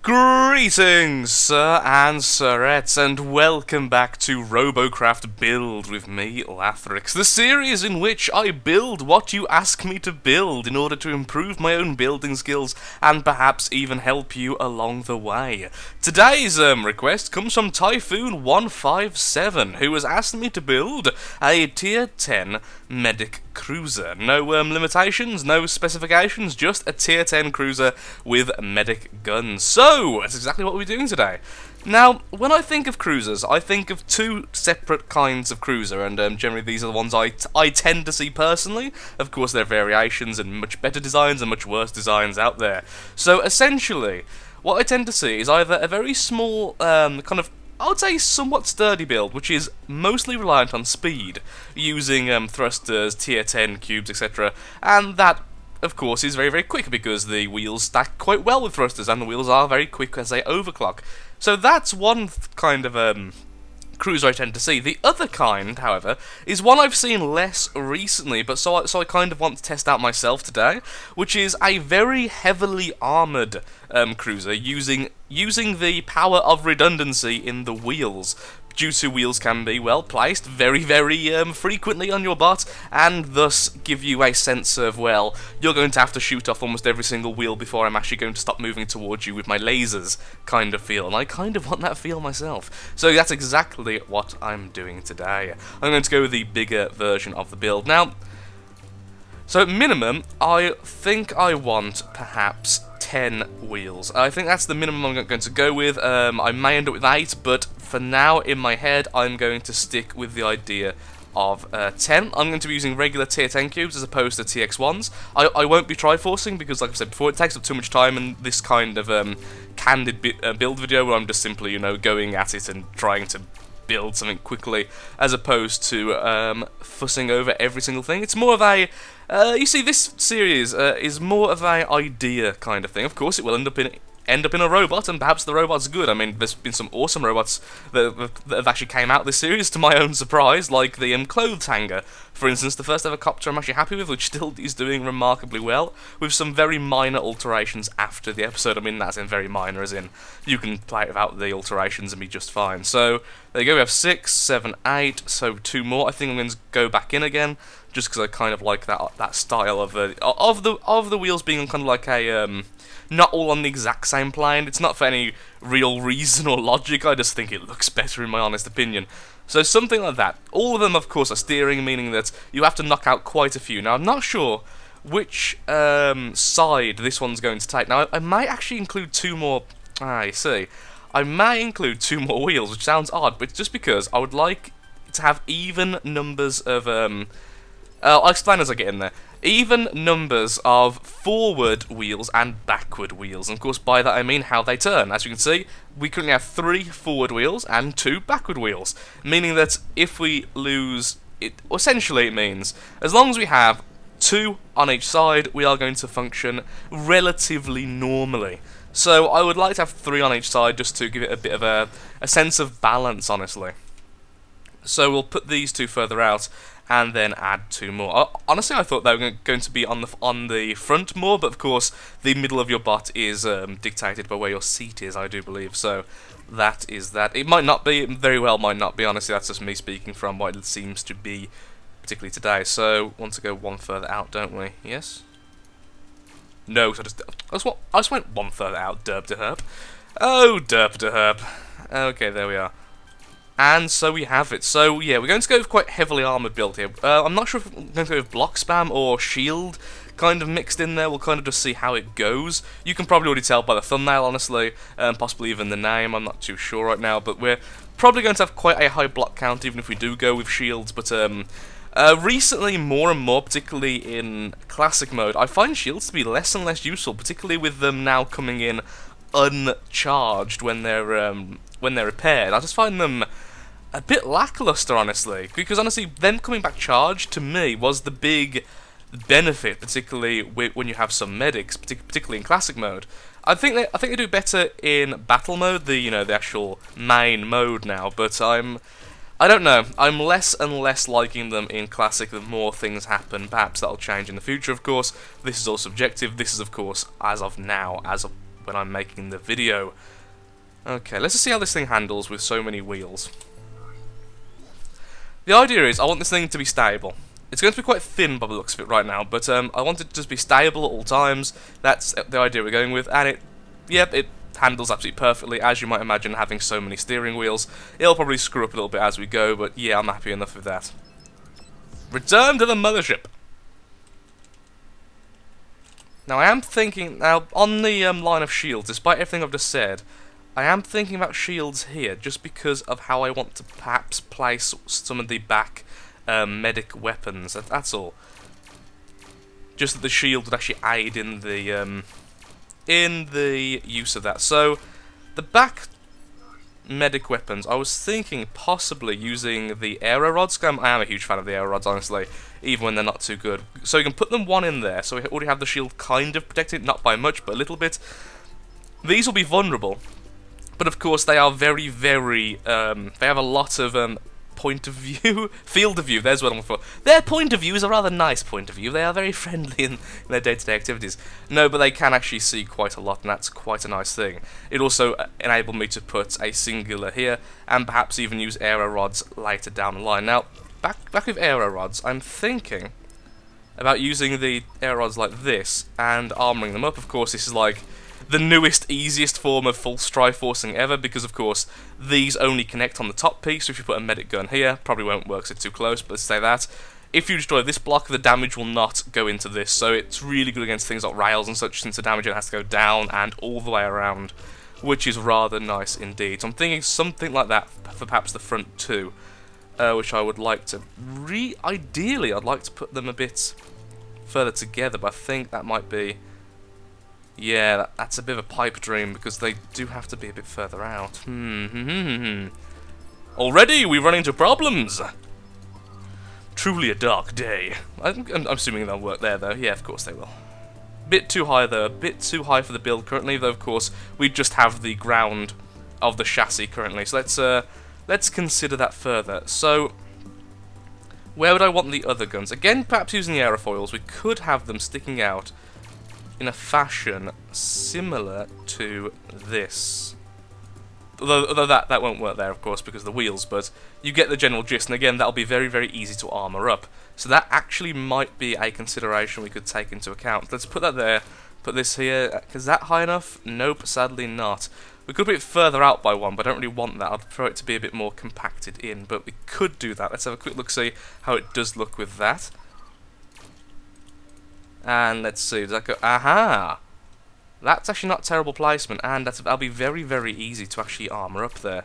Greetings, sir and sirettes, and welcome back to Robocraft Build with me, Lathrix, the series in which I build what you ask me to build in order to improve my own building skills and perhaps even help you along the way. Today's request comes from Typhoon157, who has asked me to build a Tier 10 medic cruiser. No limitations, no specifications, just a Tier 10 cruiser with medic guns. So, that's exactly what we're doing today. Now, when I think of cruisers, I think of two separate kinds of cruiser, and generally these are the ones I tend to see personally. Of course, there are variations and much better designs and much worse designs out there. So, essentially, what I tend to see is either a very small, kind of, I would say somewhat sturdy build, which is mostly reliant on speed, using thrusters, tier 10 cubes, etc. And that, of course, is very, very quick because the wheels stack quite well with thrusters, and the wheels are very quick as they overclock. So that's one kind of cruiser I tend to see. The other kind, however, is one I've seen less recently, but so I kind of want to test out myself today, which is a very heavily armoured cruiser using the power of redundancy in the wheels. Due to wheels can be well placed very, very frequently on your bot, and thus give you a sense of, well, you're going to have to shoot off almost every single wheel before I'm actually going to stop moving towards you with my lasers kind of feel, and I kind of want that feel myself. So that's exactly what I'm doing today. I'm going to go with the bigger version of the build. Now, so at minimum, I think I want perhaps 10 wheels. I think that's the minimum I'm going to go with. I may end up with 8, but for now, in my head, I'm going to stick with the idea of 10. I'm going to be using regular tier 10 cubes as opposed to TX1s. I won't be triforcing because, like I said before, it takes up too much time in this kind of candid build video where I'm just simply, going at it and trying to build something quickly, as opposed to fussing over every single thing. It's more of a you see, this series is more of a idea kind of thing. Of course, it will end up in a robot, and perhaps the robot's good. I mean, there's been some awesome robots that have actually came out this series, to my own surprise, like the clothes hanger, for instance, the first ever copter I'm actually happy with, which still is doing remarkably well, with some very minor alterations after the episode. I mean, that's in very minor, as in, you can play it without the alterations and be just fine. So, there you go, we have 6, 7, 8, so 2 more. I think I'm going to go back in again, just because I kind of like that style of the wheels being kind of like a not all on the exact same plane. It's not for any real reason or logic. I just think it looks better, in my honest opinion. So something like that. All of them, of course, are steering, meaning that you have to knock out quite a few. Now, I'm not sure which side this one's going to take. Now, I might actually include 2 more. I see. I may include 2 more wheels, which sounds odd, but it's just because I would like to have even numbers of I'll explain as I get in there. Even numbers of forward wheels and backward wheels. And of course, by that I mean how they turn. As you can see, we currently have 3 forward wheels and 2 backward wheels. Meaning that if we lose it, essentially it means, as long as we have 2 on each side, we are going to function relatively normally. So I would like to have 3 on each side just to give it a bit of a sense of balance, honestly. So we'll put these 2 further out, and then add 2 more. Honestly, I thought they were going to be on the front more, but of course, the middle of your bot is dictated by where your seat is, I do believe. So that is that. It might not be, very well might not be. Honestly, that's just me speaking from what it seems to be, particularly today. So want to go 1 further out, don't we? Yes. No, so I just went 1 further out. Derp to herp. Oh, derp to herp. Okay, there we are. And so we have it. So yeah, we're going to go with quite heavily armoured build here. I'm not sure if we're going to go with block spam or shield kind of mixed in there. We'll kind of just see how it goes. You can probably already tell by the thumbnail, honestly, possibly even the name. I'm not too sure right now, but we're probably going to have quite a high block count even if we do go with shields. But recently, more and more, particularly in classic mode, I find shields to be less and less useful, particularly with them now coming in uncharged when they're repaired. I just find them a bit lackluster, honestly, because honestly, them coming back charged to me was the big benefit, particularly when you have some medics, particularly in classic mode. I think they do better in battle mode, the actual main mode now. But I don't know. I'm less and less liking them in classic the more things happen. Perhaps that'll change in the future. Of course, this is all subjective. This is, of course, as of now, as of when I'm making the video. Okay, let's just see how this thing handles with so many wheels. The idea is I want this thing to be stable. It's going to be quite thin by the looks of it right now, but I want it to just be stable at all times. That's the idea we're going with, and it handles absolutely perfectly. As you might imagine, having so many steering wheels, it'll probably screw up a little bit as we go, but yeah, I'm happy enough with that. Return to the mothership! Now I am thinking, on the line of shields, despite everything I've just said, I am thinking about shields here, just because of how I want to perhaps place some of the back medic weapons, that's all. Just that the shield would actually aid in the use of that. So, the back medic weapons, I was thinking possibly using the aero rods. I am a huge fan of the aero rods, honestly, even when they're not too good. So you can put them one in there, so we already have the shield kind of protected, not by much, but a little bit. These will be vulnerable, but of course they are very, very, they have a lot of point of view, field of view, there's what I'm looking for. Their point of view is a rather nice point of view. They are very friendly in their day-to-day activities. No, but they can actually see quite a lot, and that's quite a nice thing. It also enabled me to put a singular here, and perhaps even use aero rods later down the line. Now, back with aero rods, I'm thinking about using the aero rods like this, and armouring them up. Of course, this is like the newest, easiest form of full Triforcing ever, because of course these only connect on the top piece, so if you put a medic gun here, probably won't work, so it's too close, but let's say that. If you destroy this block, the damage will not go into this, so it's really good against things like rails and such, since the damage has to go down and all the way around, which is rather nice indeed. So I'm thinking something like that for perhaps the front two, which I would like to, ideally I'd like to put them a bit further together, but I think that might be, yeah, that's a bit of a pipe dream, because they do have to be a bit further out. Already we run into problems! Truly a dark day. I'm assuming they'll work there, though. Yeah, of course they will. Bit too high, though. A bit too high for the build currently, though, of course, we just have the ground of the chassis currently. So let's consider that further. So, where would I want the other guns? Again, perhaps using the aerofoils, we could have them sticking out in a fashion similar to this. Although that won't work there, of course, because of the wheels, but you get the general gist, and again, that'll be very, very easy to armour up. So that actually might be a consideration we could take into account. Let's put that there, put this here. Is that high enough? Nope, sadly not. We could put it further out by one, but I don't really want that. I'd prefer it to be a bit more compacted in, but we could do that. Let's have a quick look, see how it does look with that. And let's see, does that go? Aha! That's actually not terrible placement, and that'll be very, very easy to actually armour up there.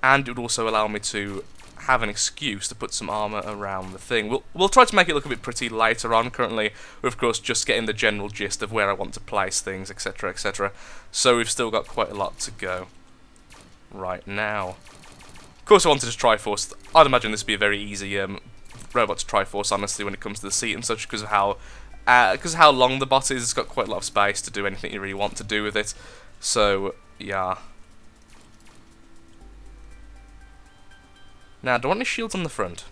And it would also allow me to have an excuse to put some armour around the thing. We'll try to make it look a bit pretty later on. Currently, we're of course just getting the general gist of where I want to place things, etc, etc. So we've still got quite a lot to go right now. Of course I wanted to Triforce. I'd imagine this would be a very easy robot to Triforce, honestly, when it comes to the seat and such, because of how long the bot is. It's got quite a lot of space to do anything you really want to do with it. So, yeah. Now, do I want any shields on the front?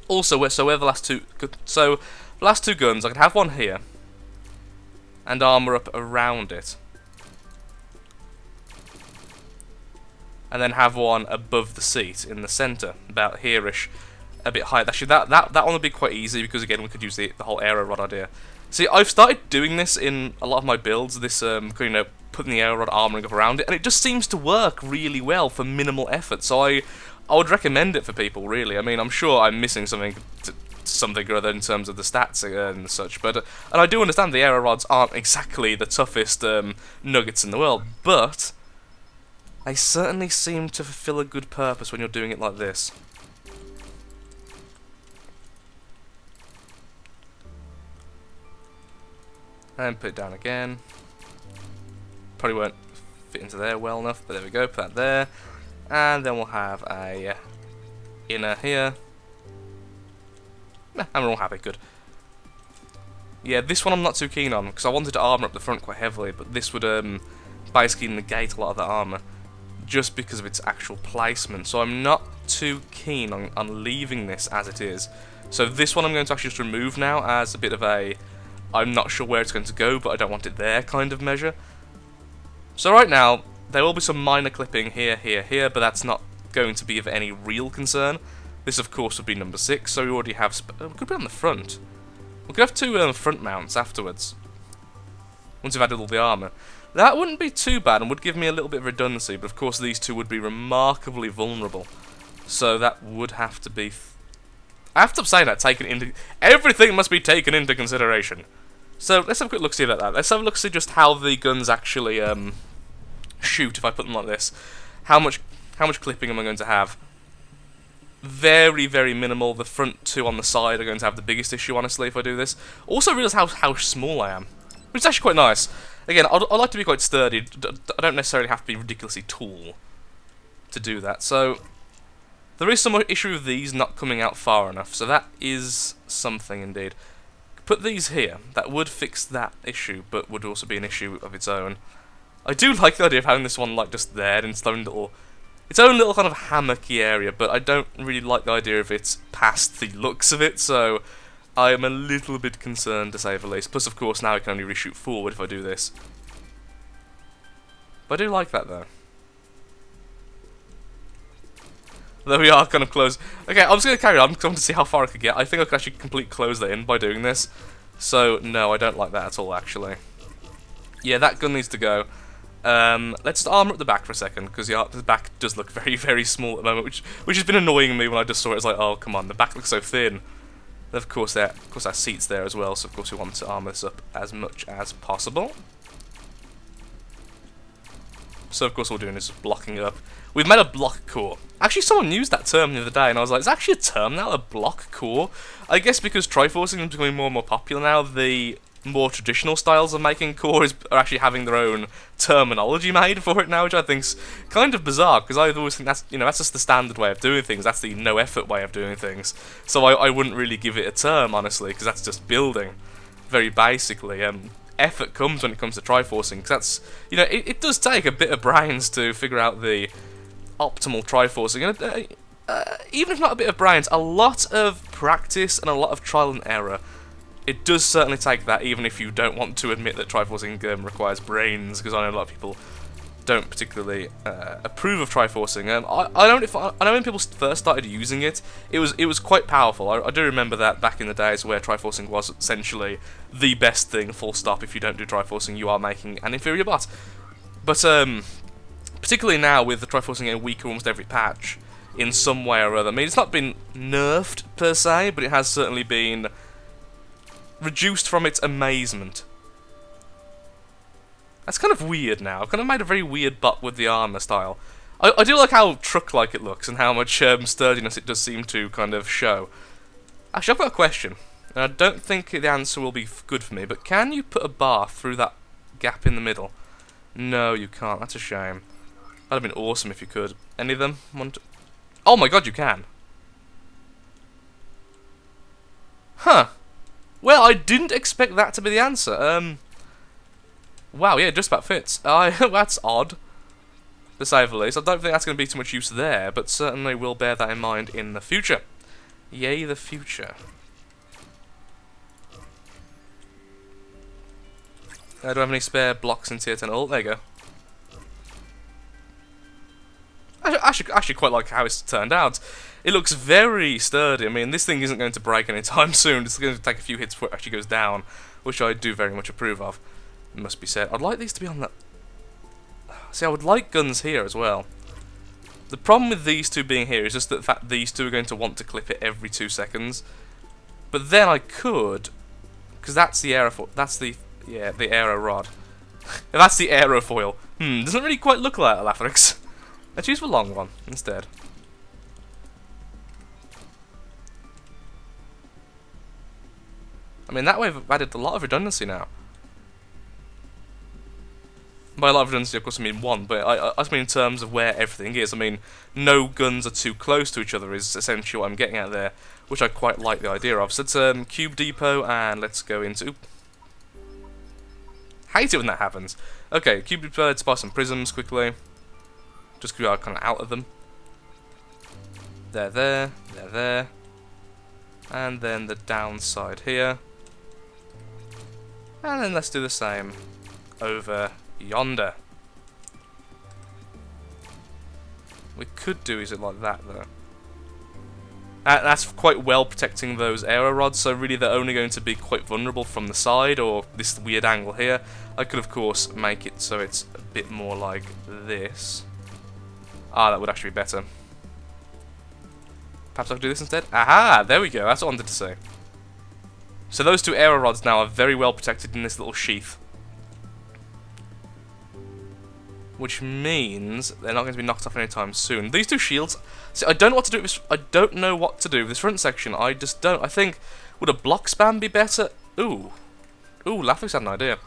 Also, where the last two... So, the last two guns, I could have one here. And armour up around it. And then have one above the seat in the centre, about here-ish. A bit higher. Actually, that one would be quite easy, because again we could use the whole aero rod idea. See, I've started doing this in a lot of my builds. This putting the aero rod armoring up around it, and it just seems to work really well for minimal effort. So I would recommend it for people, really. I mean, I'm sure I'm missing something or other in terms of the stats and such, but and I do understand the aero rods aren't exactly the toughest nuggets in the world, but they certainly seem to fulfill a good purpose when you're doing it like this. And put it down again. Probably won't fit into there well enough, but there we go, put that there. And then we'll have a inner here. And we're all happy, good. Yeah, this one I'm not too keen on, because I wanted to armour up the front quite heavily, but this would basically negate a lot of the armour, just because of its actual placement. So I'm not too keen on leaving this as it is. So this one I'm going to actually just remove now as a bit of a... I'm not sure where it's going to go, but I don't want it there kind of measure. So right now, there will be some minor clipping here, here, but that's not going to be of any real concern. This, of course, would be number 6, so we already have... we could put it on the front. We could have 2 front mounts afterwards, once we've added all the armour. That wouldn't be too bad and would give me a little bit of redundancy, but of course these 2 would be remarkably vulnerable. So that would have to be... I have to stop saying that, taken into... Everything must be taken into consideration. So let's have a quick look-see about that. Let's have a look-see just how the guns actually shoot if I put them like this. How much clipping am I going to have? Very, very minimal. The front 2 on the side are going to have the biggest issue, honestly, if I do this. Also realise how small I am, which is actually quite nice. Again, I like to be quite sturdy. I don't necessarily have to be ridiculously tall to do that. So there is some issue with these not coming out far enough, so that is something indeed. Put these here. That would fix that issue, but would also be an issue of its own. I do like the idea of having this one like just there in its own little kind of hammocky area, but I don't really like the idea of it past the looks of it, so I am a little bit concerned, to say the least. Plus, of course, now I can only reshoot forward if I do this. But I do like that, though. There we are, kind of close. Okay, I'm just going to carry on, because I want to see how far I could get. I think I could actually complete close that in by doing this. So, no, I don't like that at all, actually. Yeah, that gun needs to go. Let's just armour up the back for a second, because the back does look very, very small at the moment, which has been annoying me when I just saw it. It's like, oh, come on, the back looks so thin. And of course, our seat's there as well, so of course we want to armour this up as much as possible. So of course all we're doing is blocking it up. We've made a block core. Actually, someone used that term the other day, and I was like, it's actually a term now, a block core? I guess because Triforcing is becoming more and more popular now, the more traditional styles of making cores are actually having their own terminology made for it now, which I think's kind of bizarre, because I always think that's, that's just the standard way of doing things, that's the no-effort way of doing things. So I wouldn't really give it a term, honestly, because that's just building, very basically. Effort comes when it comes to Triforcing, because that's, it does take a bit of brains to figure out the optimal Triforcing, and even if not a bit of brains, a lot of practice and a lot of trial and error. It does certainly take that, even if you don't want to admit that Triforcing requires brains, because I know a lot of people don't particularly approve of Triforcing. I know when people first started using it, it was quite powerful. I do remember that back in the days where Triforcing was essentially the best thing, full stop. If you don't do Triforcing, you are making an inferior bot. But particularly now, with the Triforcing getting weaker almost every patch, in some way or other. I mean, it's not been nerfed per se, but it has certainly been reduced from its amazement. That's kind of weird now. I've kind of made a very weird bot with the armor style. I do like how truck-like it looks and how much sturdiness it does seem to kind of show. Actually, I've got a question. And I don't think the answer will be good for me, but can you put a bar through that gap in the middle? No, you can't. That's a shame. That'd have been awesome if you could. Any of them want to... Oh my god, you can! Huh. Well, I didn't expect that to be the answer. Wow, yeah, it just about fits. That's odd, to say the least. I don't think that's going to be too much use there, but certainly we'll bear that in mind in the future. Yay, the future. Do I have any spare blocks in tier 10? Oh, there you go. I actually quite like how it's turned out. It looks very sturdy. I mean, this thing isn't going to break anytime soon. It's going to take a few hits before it actually goes down, which I do very much approve of, it must be said. I'd like these to be on that... See, I would like guns here as well. The problem with these two being here is just the fact these two are going to want to clip it every 2 seconds. But then I could, because that's the aerofoil. That's the aero rod. That's the aerofoil. Doesn't really quite look like that, Lathrix. Let's use the long one instead. I mean, that way I've added a lot of redundancy now. By a lot of redundancy, of course, I mean one, but I just mean in terms of where everything is. I mean, no guns are too close to each other is essentially what I'm getting at there, which I quite like the idea of. So it's Cube Depot, and let's go into... Hate it when that happens. Okay, Cube Depot, let's buy some prisms quickly. Just because we are kind of out of them. They're there, they're there. And then the downside here. And then let's do the same over yonder. we could do is it like that, though. That's quite well protecting those aero rods, so really they're only going to be quite vulnerable from the side, or this weird angle here. I could, of course, make it so it's a bit more like this. Ah, that would actually be better. Perhaps I could do this instead? Aha! There we go, that's what I wanted to say. So those two aero rods now are very well protected in this little sheath. Which means they're not going to be knocked off anytime soon. These two shields... See, I don't know what to do with this... I don't know what to do with this front section. I just don't... I think... Would a block span be better? Ooh. Ooh, Lathrix had an idea.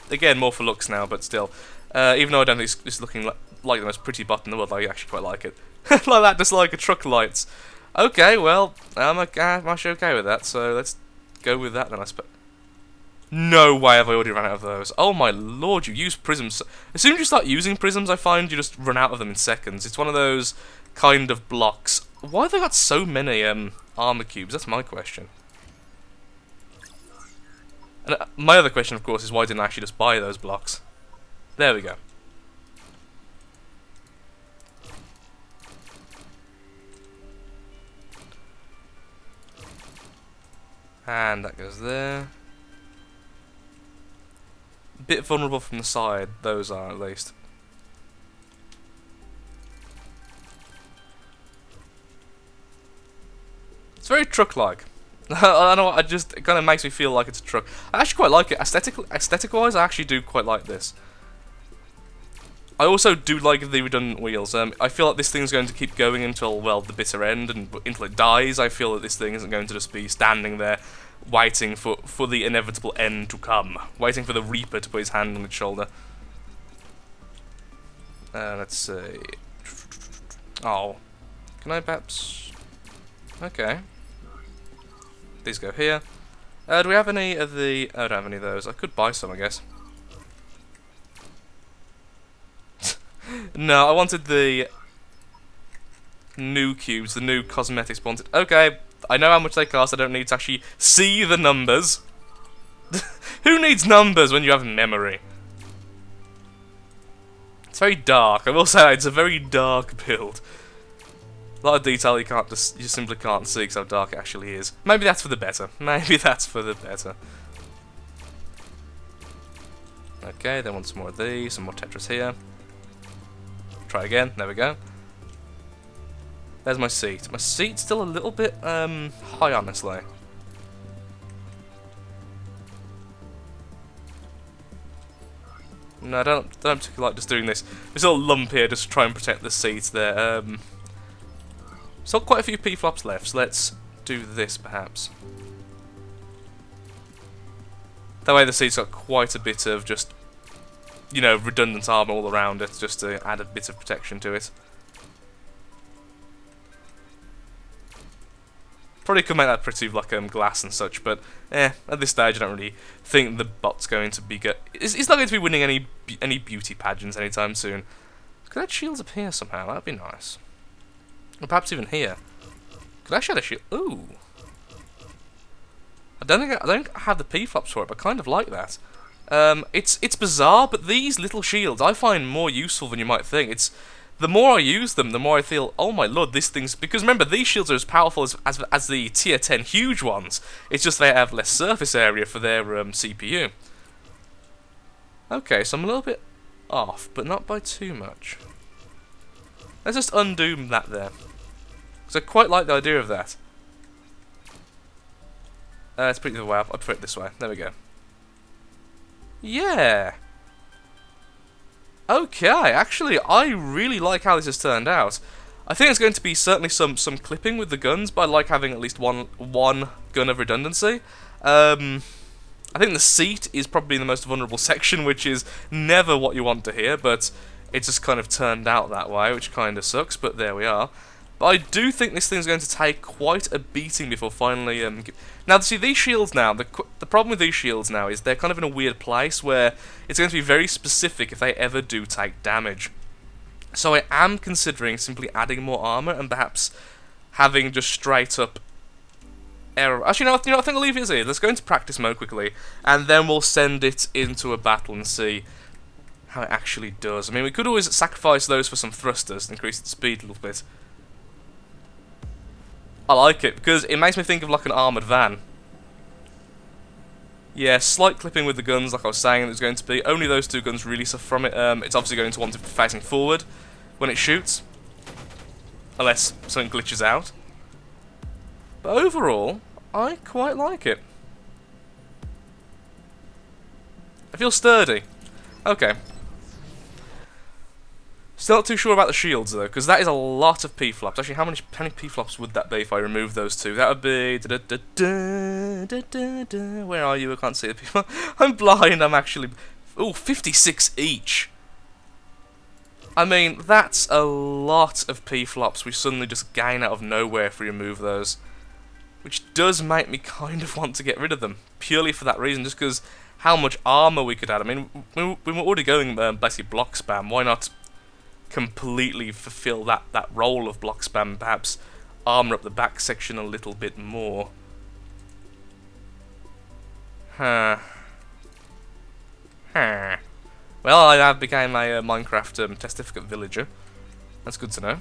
Again, more for looks now, but still. Even though I don't think it's looking like the most pretty bot in the world, I actually quite like it. Like that, just like a truck lights. Okay, well, I'm actually okay with that, so let's go with that then, I suppose. No way have I already run out of those. Oh my lord, you use prisms. As soon as you start using prisms, I find you just run out of them in seconds. It's one of those kind of blocks. Why have they got so many armor cubes? That's my question. And my other question, of course, is why didn't I actually just buy those blocks? There we go. And that goes there. Bit vulnerable from the side, those are at least. It's very truck-like. I know, it kind of makes me feel like it's a truck. I actually quite like it. Aesthetic-wise, I actually do quite like this. I also do like the redundant wheels. I feel like this thing's going to keep going until, well, the bitter end, and until it dies. I feel that this thing isn't going to just be standing there waiting for the inevitable end to come. Waiting for the Reaper to put his hand on its shoulder. Let's see. Oh. Can I perhaps... Okay. These go here. Do we have any of the... Oh, I don't have any of those. I could buy some, I guess. No, I wanted the new cubes, the new cosmetics wanted. Okay, I know how much they cost, I don't need to actually see the numbers. Who needs numbers when you have memory? It's very dark, I will say it's a very dark build. A lot of detail you simply can't see because how dark it actually is. Maybe that's for the better. Maybe that's for the better. Okay, then want some more of these, some more Tetris here. Try again, there we go. There's my seat. My seat's still a little bit high, honestly. No, I don't particularly like just doing this. This little lump here just to try and protect the seat there. Still quite a few P-flops left, so let's do this perhaps. That way the seat's got quite a bit of just, you know, redundant armor all around it, just to add a bit of protection to it. Probably could make that pretty like glass and such, but at this stage I don't really think the bot's going to be good. It's not going to be winning any beauty pageants anytime soon. Could I add shields up here somehow? That'd be nice. Or perhaps even here. Could I actually add a shield? Ooh. I don't have the P-flops for it, but I kind of like that. It's bizarre, but these little shields I find more useful than you might think. The more I use them, the more I feel, oh my lord, this thing's... Because remember, these shields are as powerful as the tier 10 huge ones. It's just they have less surface area for their CPU. Okay, so I'm a little bit off, but not by too much. Let's just undo that there. Because I quite like the idea of that. Let's put it the other way up. I'll put it this way. There we go. Yeah! Okay, actually, I really like how this has turned out. I think it's going to be certainly some clipping with the guns, but I like having at least one gun of redundancy. I think the seat is probably the most vulnerable section, which is never what you want to hear, but it just kind of turned out that way, which kind of sucks, but there we are. But I do think this thing's going to take quite a beating before finally... Now, see, these shields now, the problem with these shields now is they're kind of in a weird place where it's going to be very specific if they ever do take damage. So I am considering simply adding more armor and perhaps having just straight up arrow. Actually, no, I think I'll leave it as here. Let's go into practice mode quickly, and then we'll send it into a battle and see how it actually does. I mean, we could always sacrifice those for some thrusters to increase the speed a little bit. I like it, because it makes me think of like an armoured van. Yeah, slight clipping with the guns, like I was saying, there's going to be. Only those two guns really suffer from it. It's obviously going to want to be facing forward when it shoots. Unless something glitches out. But overall, I quite like it. I feel sturdy. Okay. Still not too sure about the shields though, because that is a lot of P-flops. Actually, how many P-flops would that be if I remove those two? That would be... Where are you? I can't see the people. I'm blind, I'm actually... Ooh, 56 each. I mean, that's a lot of P-flops we suddenly just gain out of nowhere if we remove those. Which does make me kind of want to get rid of them. Purely for that reason, just because how much armor we could add. I mean, we were already going basically block spam. Why not completely fulfill that role of block spam? Perhaps armor up the back section a little bit more. Well, I have become a Minecraft testificate villager. That's good to know.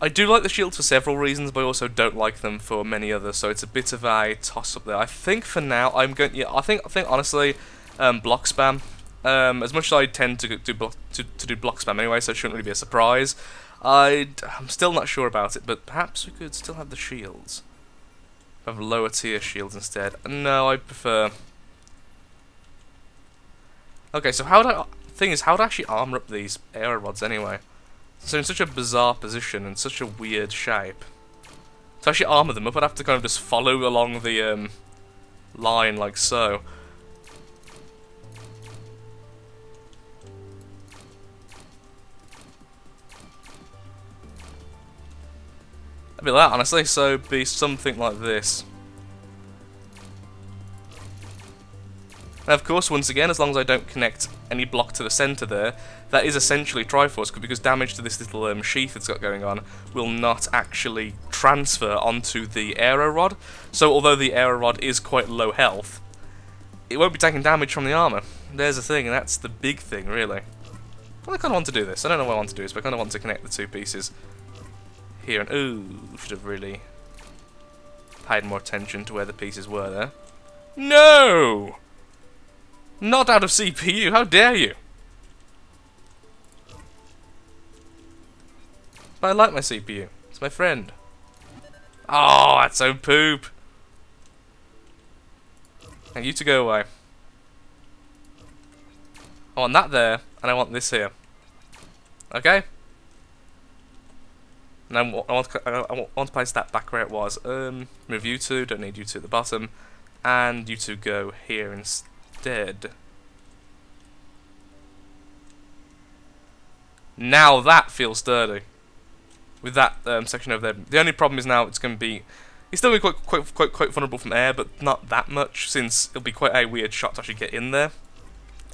I do like the shields for several reasons, but I also don't like them for many others. So it's a bit of a toss-up there. I think for now I'm going. Yeah, I think honestly, block spam. As much as I tend to do block spam anyway, so it shouldn't really be a surprise. I'm still not sure about it, but perhaps we could still have the shields. Have lower tier shields instead. No, I prefer. Okay, so thing is, how would I actually armor up these arrow rods anyway? So in such a bizarre position and such a weird shape. To actually armor them up, I'd have to kind of just follow along the line like so. I'd be like that, honestly, so it'd be something like this. Now, of course, once again, as long as I don't connect any block to the centre there, that is essentially Triforce, because damage to this little sheath it's got going on will not actually transfer onto the aero rod. So, although the aero rod is quite low health, it won't be taking damage from the armour. There's the thing, and that's the big thing, really. Well, I kind of want to do this. I don't know what I want to do this, but I kind of want to connect the two pieces here. And ooh, should have really paid more attention to where the pieces were there. No! Not out of CPU, how dare you! But I like my CPU, it's my friend. Oh, that's so poop! Now you to go away. I want that there, and I want this here. Okay? And I want to place that back where it was. Move you two, don't need you two at the bottom. And you two go here instead. Now that feels sturdy. With that section over there. The only problem is now it's going to be... It's still going to be quite vulnerable from air, but not that much, since it'll be quite a weird shot to actually get in there.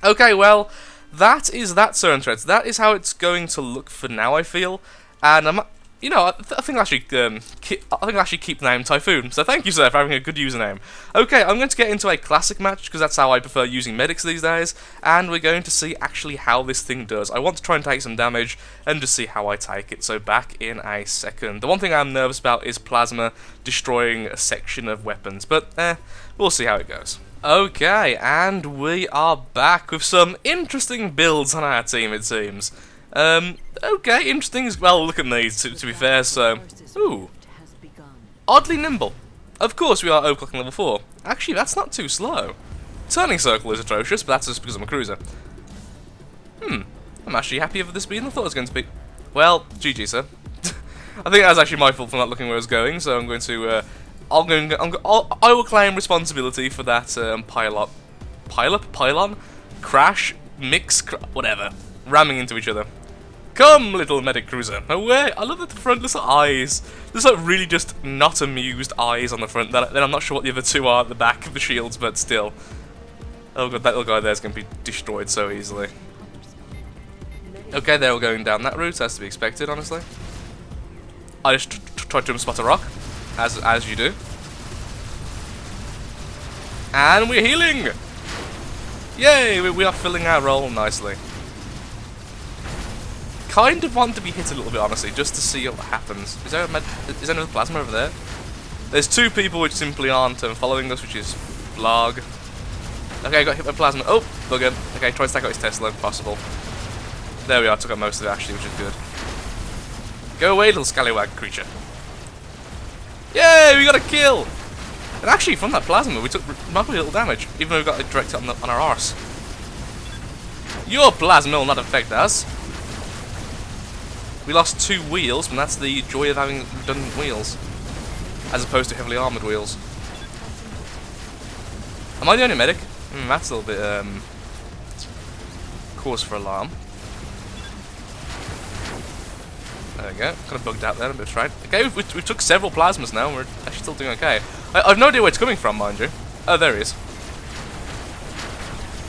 Okay, well, that is that, Sir and Threads. That is how it's going to look for now, I feel. And you know, I think I'll actually keep the name Typhoon. So thank you, sir, for having a good username. Okay, I'm going to get into a classic match because that's how I prefer using medics these days, and we're going to see actually how this thing does. I want to try and take some damage and just see how I take it. So back in a second. The one thing I'm nervous about is plasma destroying a section of weapons, but we'll see how it goes. Okay, and we are back with some interesting builds on our team, it seems. Okay, interesting as well. Look at these, to be fair, so... Ooh. Oddly nimble. Of course we are overclocking level 4. Actually, that's not too slow. Turning circle is atrocious, but that's just because I'm a cruiser. I'm actually happier with the speed than I thought it was going to be. Well, GG, sir. I think that was actually my fault for not looking where I was going, so I'm going to... I will claim responsibility for that pylon? Crash? Whatever. Ramming into each other. Come, little medic cruiser. Away! I love that the front little eyes. There's like really just not amused eyes on the front. Then I'm not sure what the other two are at the back of the shields, but still. Oh god, that little guy there's going to be destroyed so easily. Okay, they're all going down that route. That's to be expected, honestly. I just tried to spot a rock, as you do. And we're healing! Yay! We are filling our role nicely. Kind of want to be hit a little bit, honestly, just to see what happens. Is there another plasma over there? There's two people which simply aren't following us, which is Blarg. Okay, I got hit by plasma. Oh, bugger. Okay, try to take out his Tesla if possible. There we are, took out most of it actually, which is good. Go away, little scallywag creature. Yay, we got a kill! And actually, from that plasma, we took remarkably little damage, even though we got it directed on our arse. Your plasma will not affect us. We lost 2 wheels, and that's the joy of having redundant wheels, as opposed to heavily armoured wheels. Am I the only medic? That's a little bit, cause for alarm. There we go, kind of bugged out there, a bit right. Okay, we took several plasmas now, and we're actually still doing okay. I've no idea where it's coming from, mind you. Oh, there he is.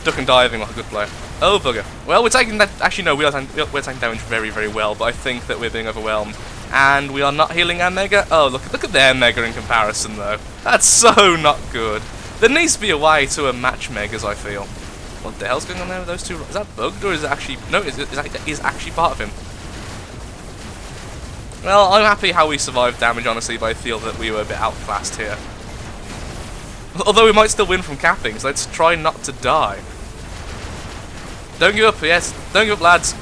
Duck and diving like a good player. Oh, bugger. Well, we're taking that. Actually, no, we're taking damage very, very well, but I think that we're being overwhelmed. And we are not healing our Mega. Oh, look at their Mega in comparison, though. That's so not good. There needs to be a way to match Megas, I feel. What the hell's going on there with those two? Is that bugged, or is it actually... No, is actually part of him. Well, I'm happy how we survived damage, honestly, but I feel that we were a bit outclassed here. Although we might still win from capping, so let's try not to die. Don't give up, yes. Don't give up, lads.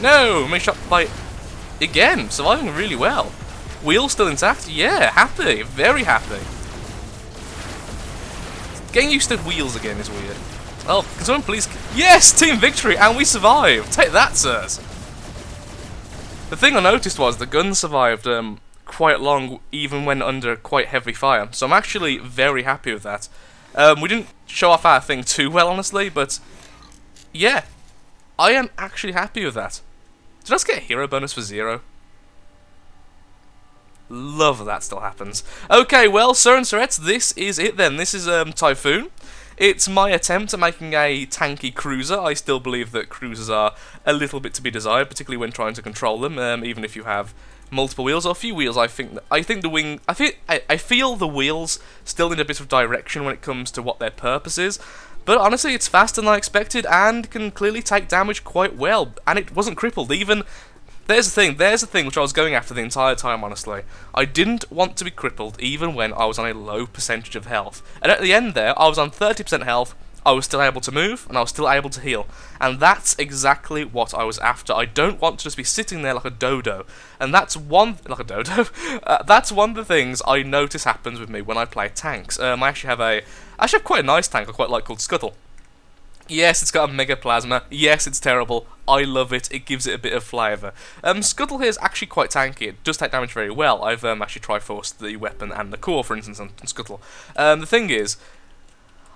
No! I'm shot by... Again, surviving really well. Wheels still intact? Yeah, happy. Very happy. Getting used to wheels again is weird. Oh, can someone please... Yes! Team victory! And we survived! Take that, sirs! The thing I noticed was the gun survived quite long, even when under quite heavy fire. So I'm actually very happy with that. We didn't show off our thing too well, honestly, but... Yeah. I am actually happy with that. Did I just get a hero bonus for 0? Love that still happens. Okay, well, sir and sirettes, this is it then. This is Typhoon. It's my attempt at making a tanky cruiser. I still believe that cruisers are a little bit to be desired, particularly when trying to control them. Even if you have multiple wheels or a few wheels, I feel the wheels still need a bit of direction when it comes to what their purpose is. But honestly, it's faster than I expected and can clearly take damage quite well. And it wasn't crippled. Even there's the thing which I was going after the entire time, honestly. I didn't want to be crippled even when I was on a low percentage of health. And at the end there, I was on 30% health, I was still able to move, and I was still able to heal. And that's exactly what I was after. I don't want to just be sitting there like a dodo. And that's like a dodo? That's one of the things I notice happens with me when I play tanks. I actually have quite a nice tank I quite like called Scuttle. Yes, it's got a Mega Plasma. Yes, it's terrible. I love it. It gives it a bit of flavour. Scuttle here is actually quite tanky. It does take damage very well. I've actually triforced the weapon and the core, for instance, on Scuttle. The thing is,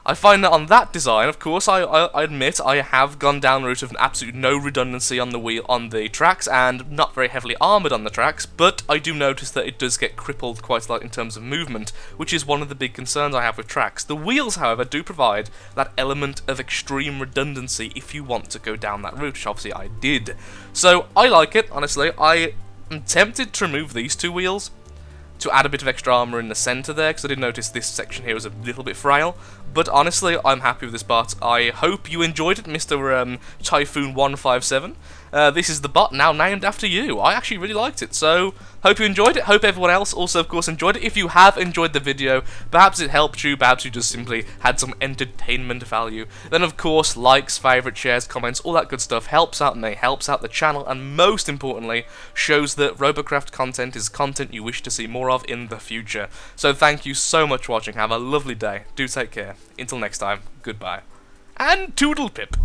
I find that on that design, of course, I admit I have gone down the route of absolutely no redundancy on the tracks and not very heavily armoured on the tracks, but I do notice that it does get crippled quite a lot in terms of movement, which is one of the big concerns I have with tracks. The wheels, however, do provide that element of extreme redundancy if you want to go down that route, which obviously I did. So I like it, honestly. I am tempted to remove these 2 wheels to add a bit of extra armour in the centre there, because I did notice this section here was a little bit frail. But honestly, I'm happy with this bot. I hope you enjoyed it, Mr. Typhoon 157. This is the bot now named after you. I actually really liked it, so hope you enjoyed it. Hope everyone else also, of course, enjoyed it. If you have enjoyed the video, perhaps it helped you, perhaps you just simply had some entertainment value, then of course, likes, favourites, shares, comments, all that good stuff helps out me, helps out the channel, and most importantly, shows that Robocraft content is content you wish to see more of in the future. So thank you so much for watching. Have a lovely day. Do take care. Until next time, goodbye. And toodle pip.